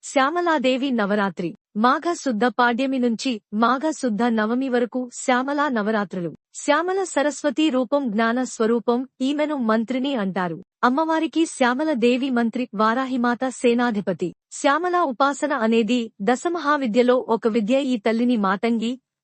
శ్యామలాదేవి నవరాత్రి మాఘ శుద్ధ పాడ్యమి నుంచి మాఘ శుద్ధ నవమి వరకు శ్యామలా నవరాత్రులు. శ్యామల సరస్వతి రూపం, జ్ఞాన స్వరూపం. ఈమెను మంత్రిని అంటారు. అమ్మవారికి శ్యామల దేవి మంత్రి, వారాహిమాత సేనాధిపతి. శ్యామలా ఉపాసన అనేది దశమహావిద్యలో ఒక విద్య. ఈ తల్లిని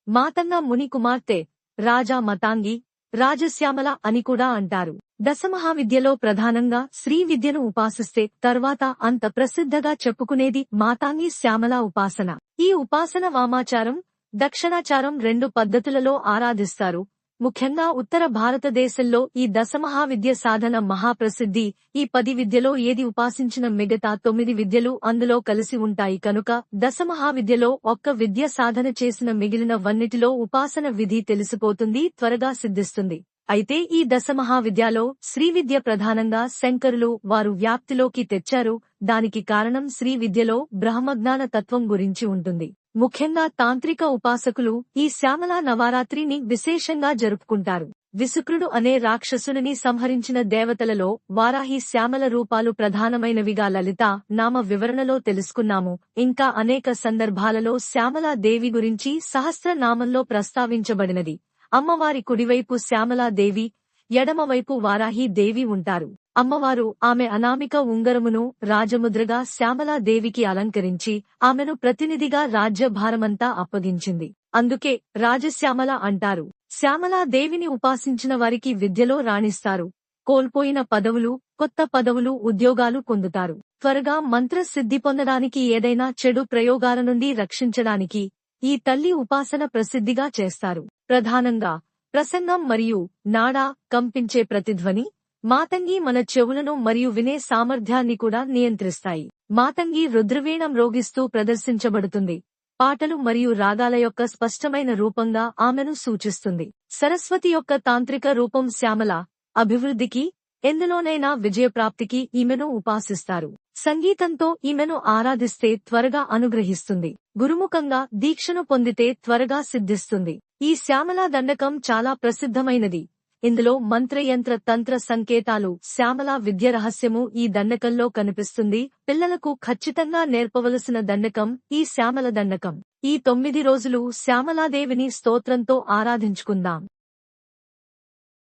మాతంగ ముని కుమార్తె, రాజా మతాంగి, రాజశ్యామల అని కూడా అంటారు. దశమహావిద్యలో ప్రధానంగా శ్రీ విద్యను ఉపాసిస్తే తర్వాత అంత ప్రసిద్ధగా చెప్పుకునేది మాతాంగి శ్యామలా ఉపాసన. ఈ ఉపాసన వామాచారం, దక్షిణాచారం రెండు పద్ధతులలో ఆరాధిస్తారు. ముఖ్యంగా ఉత్తర భారతదేశంలో ఈ దశమహావిద్య సాధన మహాప్రసిద్ధి. ఈ 10 విద్యలో ఏది ఉపాసించిన మిగతా 9 విద్యలు అందులో కలిసి ఉంటాయి కనుక దశమహావిద్యలో ఒక్క విద్య సాధన చేసిన మిగిలిన వన్నిటిలో ఉపాసన విధి తెలిసిపోతుంది, త్వరగా సిద్ధిస్తుంది. అయితే ఈ దశమహావిద్యలో శ్రీవిద్య ప్రధానంగా శంకరులు వారు వ్యాప్తిలోకి తెచ్చారు. దానికి కారణం శ్రీ విద్యలో బ్రహ్మజ్ఞాన తత్వం గురించి ఉంటుంది. ముఖ్యంగా తాంత్రిక ఉపాసకులు ఈ శ్యామలా నవరాత్రిని విశేషంగా జరుపుకుంటారు. విసుక్రుడు అనే రాక్షసుని సంహరించిన దేవతలలో వారాహి శ్యామల రూపాలు ప్రధానమైనవిగా లలిత నామ వివరణలో తెలుసుకున్నాము. ఇంకా అనేక సందర్భాలలో శ్యామలా దేవి గురించి సహస్రనామంలో ప్రస్తావించబడినది. అమ్మవారి కుడివైపు శ్యామలాదేవి, ఎడమవైపు వారాహి దేవి ఉంటారు. అమ్మవారు ఆమె అనామిక ఉంగరమును రాజముద్రగా శ్యామలాదేవికి అలంకరించి ఆమెను ప్రతినిధిగా రాజ్యభారమంతా అప్పగించింది. అందుకే రాజశ్యామల అంటారు. శ్యామలాదేవిని ఉపాసించిన వారికి విద్యలో రాణిస్తారు. కోల్పోయిన పదవులు, కొత్త పదవులు, ఉద్యోగాలు పొందుతారు. త్వరగా మంత్రసిద్ధి పొందడానికి, ఏదైనా చెడు ప్రయోగాల నుండి రక్షించడానికి ఈ తల్లి ఉపాసన ప్రసిద్ధిగా చేస్తారు. ప్రధానంగా ప్రసంగం మరియు నాడా కంపించే ప్రతిధ్వని మాతంగి మన చెవులను మరియు వినే సామర్థ్యాన్ని కూడా నియంత్రిస్తాయి. మాతంగి రుద్రవీణం రోగిస్తూ ప్రదర్శించబడుతుంది. పాటలు మరియు రాగాల యొక్క స్పష్టమైన రూపంగా ఆమెను సూచిస్తుంది. సరస్వతి యొక్క తాంత్రిక రూపం శ్యామల. అభివృద్ధికి, ఎందులోనైనా విజయప్రాప్తికి ఈమెను ఉపాసిస్తారు. సంగీతంతో ఈమెను ఆరాధిస్తే త్వరగా అనుగ్రహిస్తుంది. గురుముఖంగా దీక్షను పొందితే త్వరగా సిద్ధిస్తుంది. ఈ శ్యామలా దండకం చాలా ప్రసిద్ధమైనది. ఇందులో మంత్రయంత్ర తంత్ర సంకేతాలు, శ్యామలా విద్య రహస్యము ఈ దండకంలో కనిపిస్తుంది. పిల్లలకు ఖచ్చితంగా నేర్పవలసిన దండకం ఈ శ్యామల దండకం. ఈ 9 రోజులు శ్యామలాదేవిని స్తోత్రంతో ఆరాధించుకుందాం.